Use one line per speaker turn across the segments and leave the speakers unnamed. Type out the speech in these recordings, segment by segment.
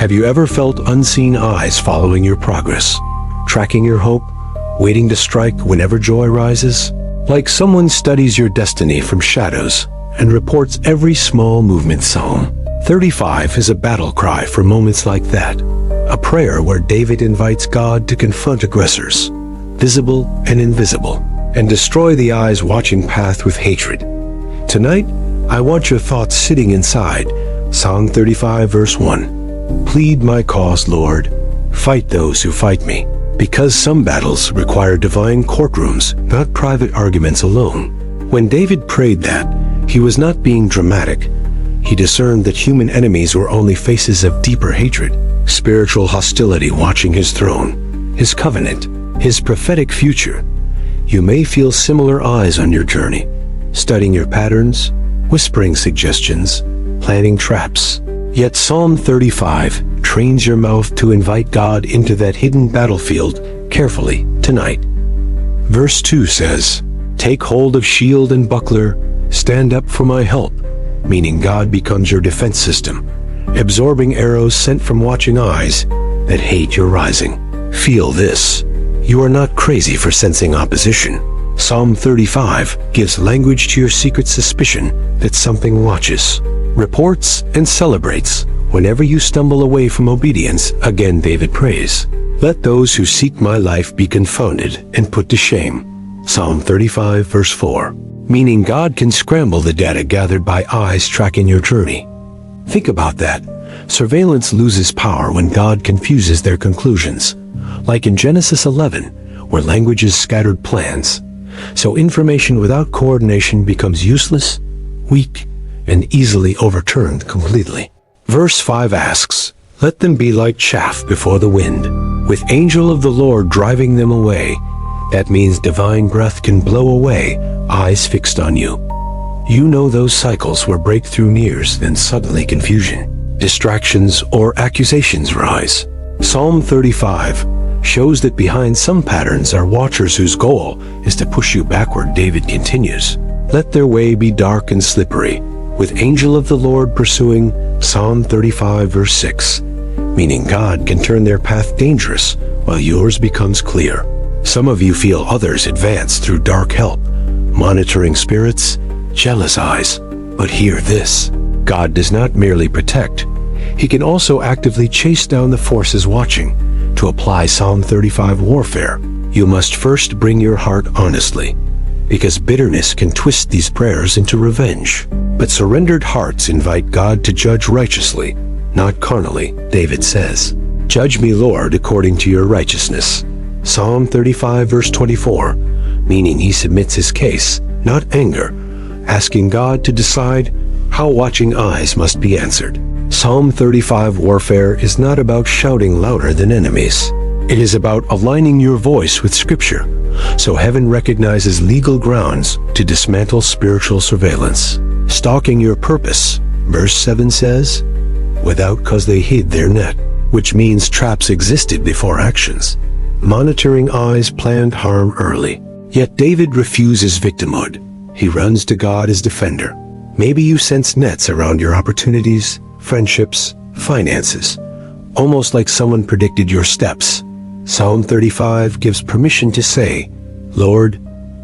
Have you ever felt unseen eyes following your progress, tracking your hope, waiting to strike whenever joy rises? Like someone studies your destiny from shadows and reports every small movement. Psalm 35 is a battle cry for moments like that, a prayer where David invites God to confront aggressors, visible and invisible, and destroy the eyes watching path with hatred. Tonight, I want your thoughts sitting inside Psalm 35 verse 1. Plead my cause, Lord. Fight those who fight me. Because some battles require divine courtrooms, not private arguments alone. When David prayed that, he was not being dramatic. He discerned that human enemies were only faces of deeper hatred, spiritual hostility watching his throne, his covenant, his prophetic future. You may feel similar eyes on your journey, studying your patterns, whispering suggestions, planting traps. Yet Psalm 35 trains your mouth to invite God into that hidden battlefield carefully tonight. Verse 2 says, "Take hold of shield and buckler, stand up for my help," meaning God becomes your defense system, absorbing arrows sent from watching eyes that hate your rising. Feel this. You are not crazy for sensing opposition. Psalm 35 gives language to your secret suspicion that something watches, reports, and celebrates. Whenever you stumble away from obedience, again David prays, "Let those who seek my life be confounded and put to shame." Psalm 35 verse 4, meaning God can scramble the data gathered by eyes tracking your journey. Think about that. Surveillance loses power when God confuses their conclusions, like in Genesis 11, where languages scattered plans. So information without coordination becomes useless, weak, and easily overturned completely. Verse 5 asks, "Let them be like chaff before the wind, with angel of the Lord driving them away." That means divine breath can blow away eyes fixed on you. You know those cycles where breakthrough nears, then suddenly confusion, distractions, or accusations rise. Psalm 35 shows that behind some patterns are watchers whose goal is to push you backward. David continues, "Let their way be dark and slippery, with angel of the Lord pursuing." Psalm 35 verse 6, meaning God can turn their path dangerous while yours becomes clear. Some of you feel others advance through dark help, monitoring spirits, jealous eyes. But hear this, God does not merely protect. He can also actively chase down the forces watching. To apply Psalm 35 warfare, you must first bring your heart honestly, because bitterness can twist these prayers into revenge. But surrendered hearts invite God to judge righteously, not carnally. David says, "Judge me, Lord, according to your righteousness." Psalm 35 verse 24, meaning he submits his case, not anger, asking God to decide how watching eyes must be answered. Psalm 35 warfare is not about shouting louder than enemies. It is about aligning your voice with Scripture, so heaven recognizes legal grounds to dismantle spiritual surveillance. Stalking your purpose, verse 7 says, "Without cause they hid their net," which means traps existed before actions. Monitoring eyes planned harm early. Yet David refuses victimhood. He runs to God as defender. Maybe you sense nets around your opportunities, friendships, finances, almost like someone predicted your steps. Psalm 35 gives permission to say, "Lord,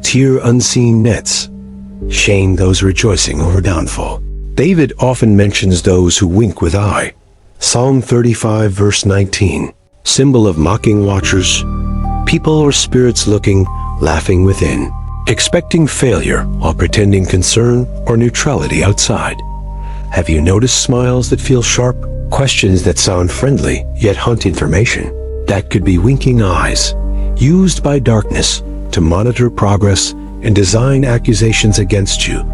tear unseen nets, shame those rejoicing over downfall." David often mentions those who wink with eye. Psalm 35 verse 19, symbol of mocking watchers, people or spirits looking, laughing within, expecting failure while pretending concern or neutrality outside. Have you noticed smiles that feel sharp, questions that sound friendly yet hunt information? That could be winking eyes, used by darkness to monitor progress and design accusations against you.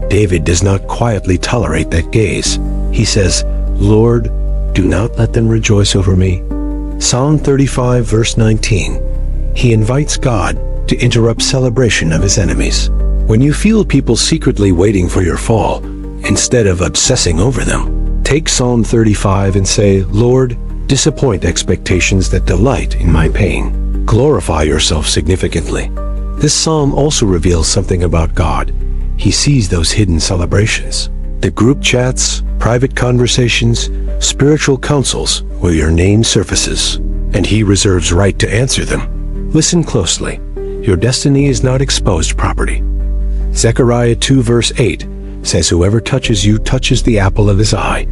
David does not quietly tolerate that gaze. He says, "Lord, do not let them rejoice over me." Psalm 35 verse 19. He invites God to interrupt celebration of his enemies. When you feel people secretly waiting for your fall, instead of obsessing over them, take Psalm 35 and say, "Lord, disappoint expectations that delight in my pain. Glorify yourself significantly." This psalm also reveals something about God. He sees those hidden celebrations, the group chats, private conversations, spiritual counsels where your name surfaces, and he reserves right to answer them. Listen closely. Your destiny is not exposed property. Zechariah 2 verse 8 says whoever touches you touches the apple of his eye,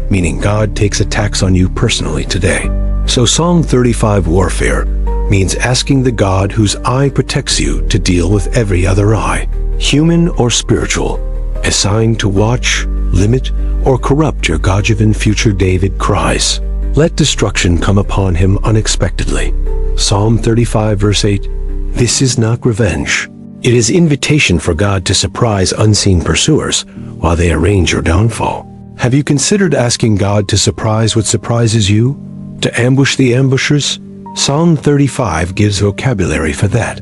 meaning God takes attacks on you personally today. So Psalm 35 warfare means asking the God whose eye protects you to deal with every other eye, human or spiritual, assigned to watch, limit, or corrupt your God-given future. David cries, "Let destruction come upon him unexpectedly." Psalm 35 verse 8, this is not revenge. It is invitation for God to surprise unseen pursuers while they arrange your downfall. Have you considered asking God to surprise what surprises you? To ambush the ambushers? Psalm 35 gives vocabulary for that,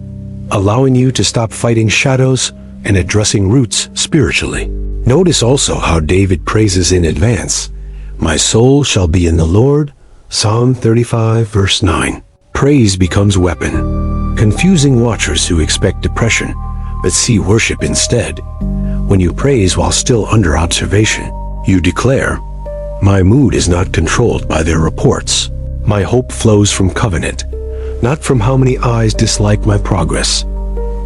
allowing you to stop fighting shadows and addressing roots spiritually. Notice also how David praises in advance, "My soul shall be in the Lord." Psalm 35 verse 9. Praise becomes weapon, confusing watchers who expect depression but see worship instead. When you praise while still under observation, you declare, "My mood is not controlled by their reports. My hope flows from covenant, not from how many eyes dislike my progress."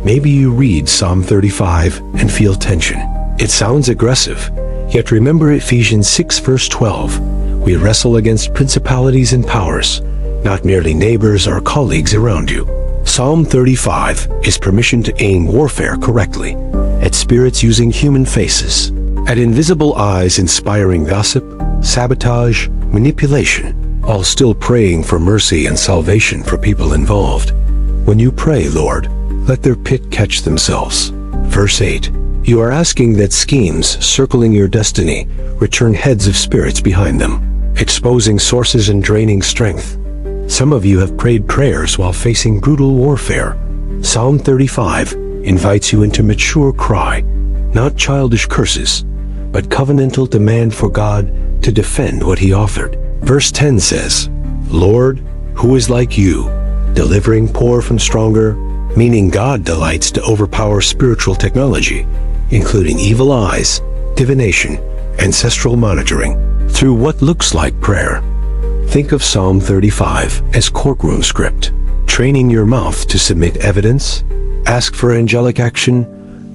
Maybe you read Psalm 35 and feel tension. It sounds aggressive, yet remember Ephesians 6 verse 12. We wrestle against principalities and powers, not merely neighbors or colleagues around you. Psalm 35 is permission to aim warfare correctly, at spirits using human faces, at invisible eyes inspiring gossip, sabotage, manipulation, all still praying for mercy and salvation for people involved. When you pray, "Lord, let their pit catch themselves." Verse 8, you are asking that schemes circling your destiny return heads of spirits behind them, exposing sources and draining strength. Some of you have prayed prayers while facing brutal warfare. Psalm 35 invites you into mature cry, not childish curses, but covenantal demand for God to defend what he offered. Verse 10 says, "Lord, who is like you, delivering poor from stronger," meaning God delights to overpower spiritual technology, including evil eyes, divination, ancestral monitoring, through what looks like prayer. Think of Psalm 35 as courtroom script, training your mouth to submit evidence, ask for angelic action,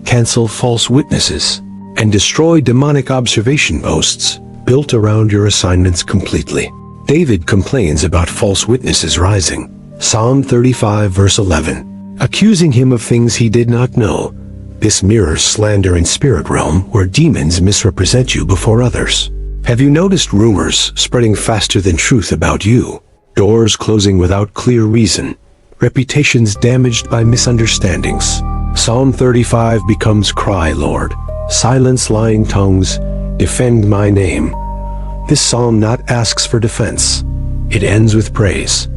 cancel false witnesses, and destroy demonic observation posts built around your assignments completely. David complains about false witnesses rising. Psalm 35 verse 11, accusing him of things he did not know. This mirrors slander in spirit realm where demons misrepresent you before others. Have you noticed rumors spreading faster than truth about you? Doors closing without clear reason, reputations damaged by misunderstandings. Psalm 35 becomes cry, "Lord, silence lying tongues, defend my name." This psalm not asks for defense. It ends with praise.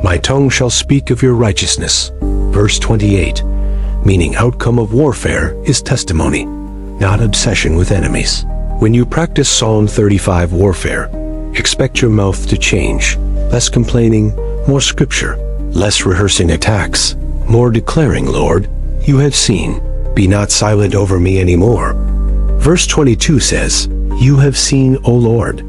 "My tongue shall speak of your righteousness." Verse 28, meaning outcome of warfare is testimony, not obsession with enemies. When you practice Psalm 35 warfare, expect your mouth to change. Less complaining, more scripture. Less rehearsing attacks, more declaring, "Lord, you have seen. Be not silent over me anymore." Verse 22 says, "You have seen, O Lord.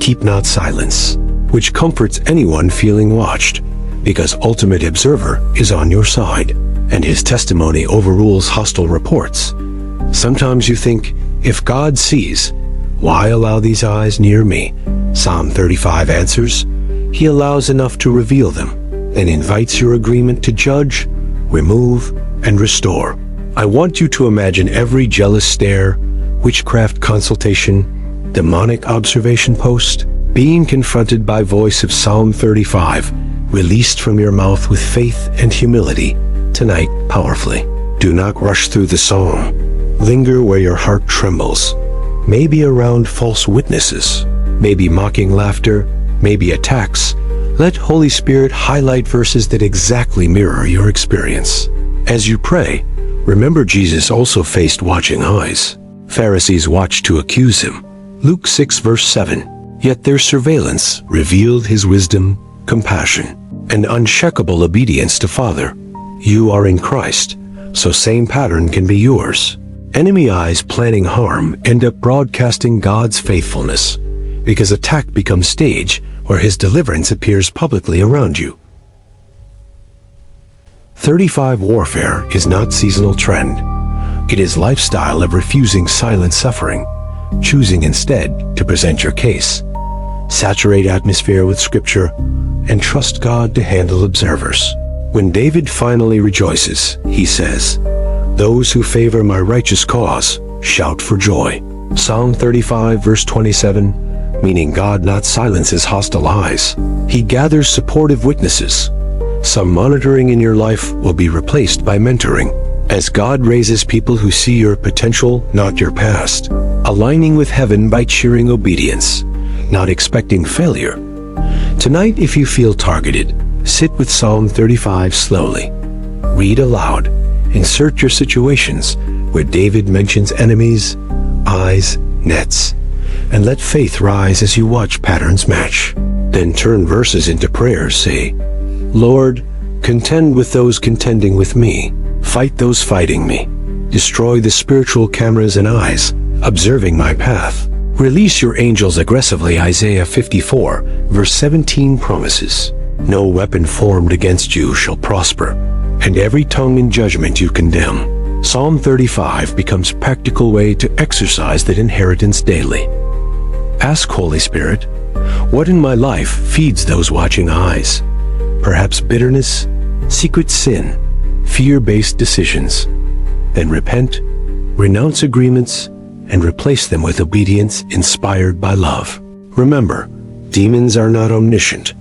Keep not silence," which comforts anyone feeling watched, because ultimate observer is on your side, and his testimony overrules hostile reports. Sometimes you think, if God sees, why allow these eyes near me? Psalm 35 answers, he allows enough to reveal them, and invites your agreement to judge, remove, and restore. I want you to imagine every jealous stare, witchcraft consultation, demonic observation post, being confronted by voice of Psalm 35, released from your mouth with faith and humility, tonight powerfully. Do not rush through the psalm. Linger where your heart trembles, maybe around false witnesses, maybe mocking laughter, maybe attacks. Let Holy Spirit highlight verses that exactly mirror your experience. As you pray, remember Jesus also faced watching eyes. Pharisees watched to accuse him. Luke 6 verse 7, yet their surveillance revealed his wisdom, compassion, and unshakable obedience to Father. You are in Christ, so same pattern can be yours. Enemy eyes planning harm end up broadcasting God's faithfulness, because attack becomes stage where his deliverance appears publicly around you. 35 warfare is not seasonal trend. It is lifestyle of refusing silent suffering, choosing instead to present your case. Saturate atmosphere with scripture and trust God to handle observers. When David finally rejoices, he says, "Those who favor my righteous cause shout for joy." Psalm 35 verse 27, meaning God not silences hostile eyes. He gathers supportive witnesses. Some monitoring in your life will be replaced by mentoring, as God raises people who see your potential, not your past, aligning with heaven by cheering obedience, not expecting failure. Tonight, if you feel targeted, sit with Psalm 35 slowly. Read aloud. Insert your situations where David mentions enemies, eyes, nets, and let faith rise as you watch patterns match. Then turn verses into prayers. Say, "Lord, contend with those contending with me. Fight those fighting me. Destroy the spiritual cameras and eyes, observing my path. Release your angels aggressively." Isaiah 54, verse 17 promises, "No weapon formed against you shall prosper, and every tongue in judgment you condemn." Psalm 35 becomes a practical way to exercise that inheritance daily. Ask Holy Spirit, what in my life feeds those watching eyes? Perhaps bitterness, secret sin, fear-based decisions. Then repent, renounce agreements, and replace them with obedience inspired by love. Remember, demons are not omniscient.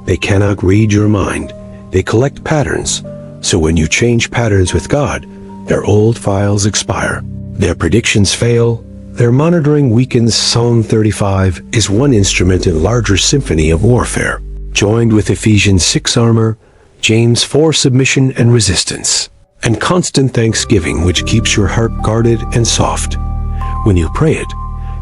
They cannot read your mind. They collect patterns. So when you change patterns with God, their old files expire. Their predictions fail. Their monitoring weakens. Psalm 35 is one instrument in a larger symphony of warfare, joined with Ephesians 6 armor, James 4 submission and resistance, and constant thanksgiving, which keeps your heart guarded and soft. When you pray it,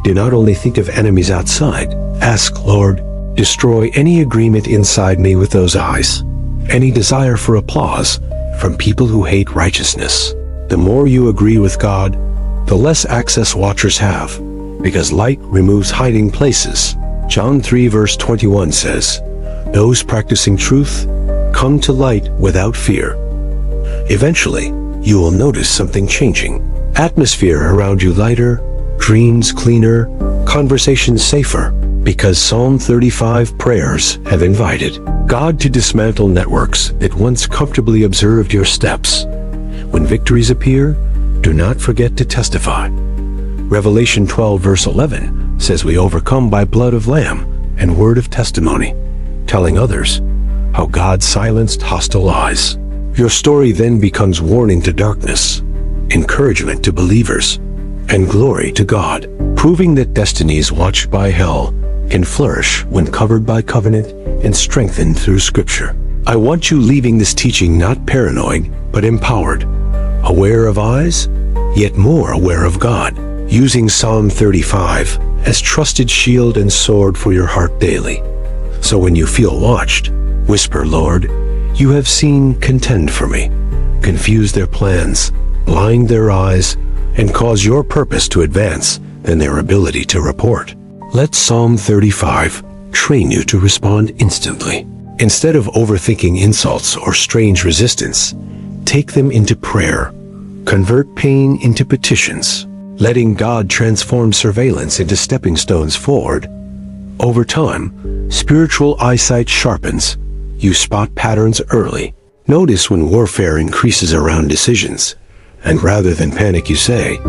do not only think of enemies outside. Ask, "Lord, destroy any agreement inside me with those eyes, any desire for applause from people who hate righteousness." The more you agree with God, the less access watchers have, because light removes hiding places. John 3 verse 21 says, "Those practicing truth come to light without fear." Eventually, you will notice something changing. Atmosphere around you lighter, dreams cleaner, conversations safer, because Psalm 35 prayers have invited God to dismantle networks that once comfortably observed your steps. When victories appear, do not forget to testify. Revelation 12 verse 11 says we overcome by blood of lamb and word of testimony, telling others how God silenced hostile eyes. Your story then becomes warning to darkness, encouragement to believers, and glory to God, proving that destinies watched by hell can flourish when covered by covenant and strengthened through Scripture. I want you leaving this teaching not paranoid, but empowered, aware of eyes, yet more aware of God, using Psalm 35 as trusted shield and sword for your heart daily. So when you feel watched, whisper, "Lord, you have seen, contend for me. Confuse their plans, blind their eyes, and cause your purpose to advance than their ability to report." Let Psalm 35 train you to respond instantly. Instead of overthinking insults or strange resistance, take them into prayer. Convert pain into petitions, letting God transform surveillance into stepping stones forward. Over time, spiritual eyesight sharpens. You spot patterns early. Notice when warfare increases around decisions, and rather than panic you say,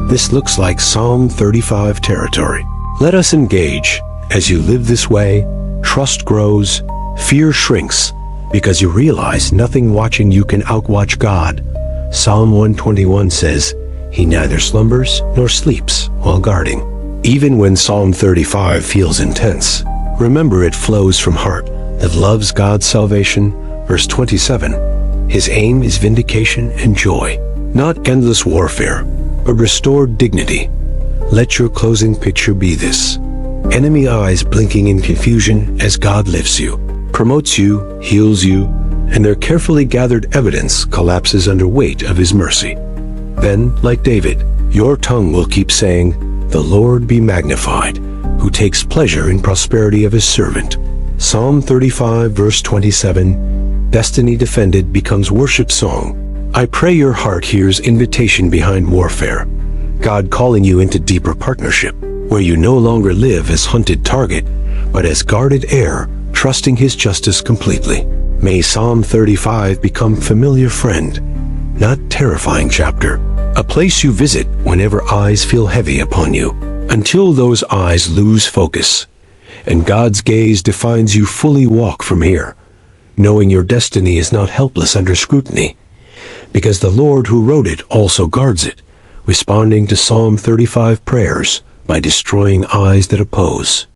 "This looks like Psalm 35 territory." Let us engage. As you live this way, trust grows, fear shrinks, because you realize nothing watching you can outwatch God. Psalm 121 says, "He neither slumbers nor sleeps while guarding." Even when Psalm 35 feels intense, remember it flows from heart that loves God's salvation. Verse 27, His aim is vindication and joy, not endless warfare, but restored dignity. Let your closing picture be this: enemy eyes blinking in confusion as God lifts you, promotes you, heals you, and their carefully gathered evidence collapses under weight of His mercy. Then, like David, your tongue will keep saying, "The Lord be magnified," who takes pleasure in prosperity of his servant. Psalm 35 verse 27, destiny defended becomes worship song. I pray your heart hears invitation behind warfare. God calling you into deeper partnership, where you no longer live as hunted target, but as guarded heir, trusting his justice completely. May Psalm 35 become familiar friend, not terrifying chapter. A place you visit whenever eyes feel heavy upon you, until those eyes lose focus, and God's gaze defines you. Fully walk from here, knowing your destiny is not helpless under scrutiny, because the Lord who wrote it also guards it, responding to Psalm 35 prayers by destroying eyes that oppose.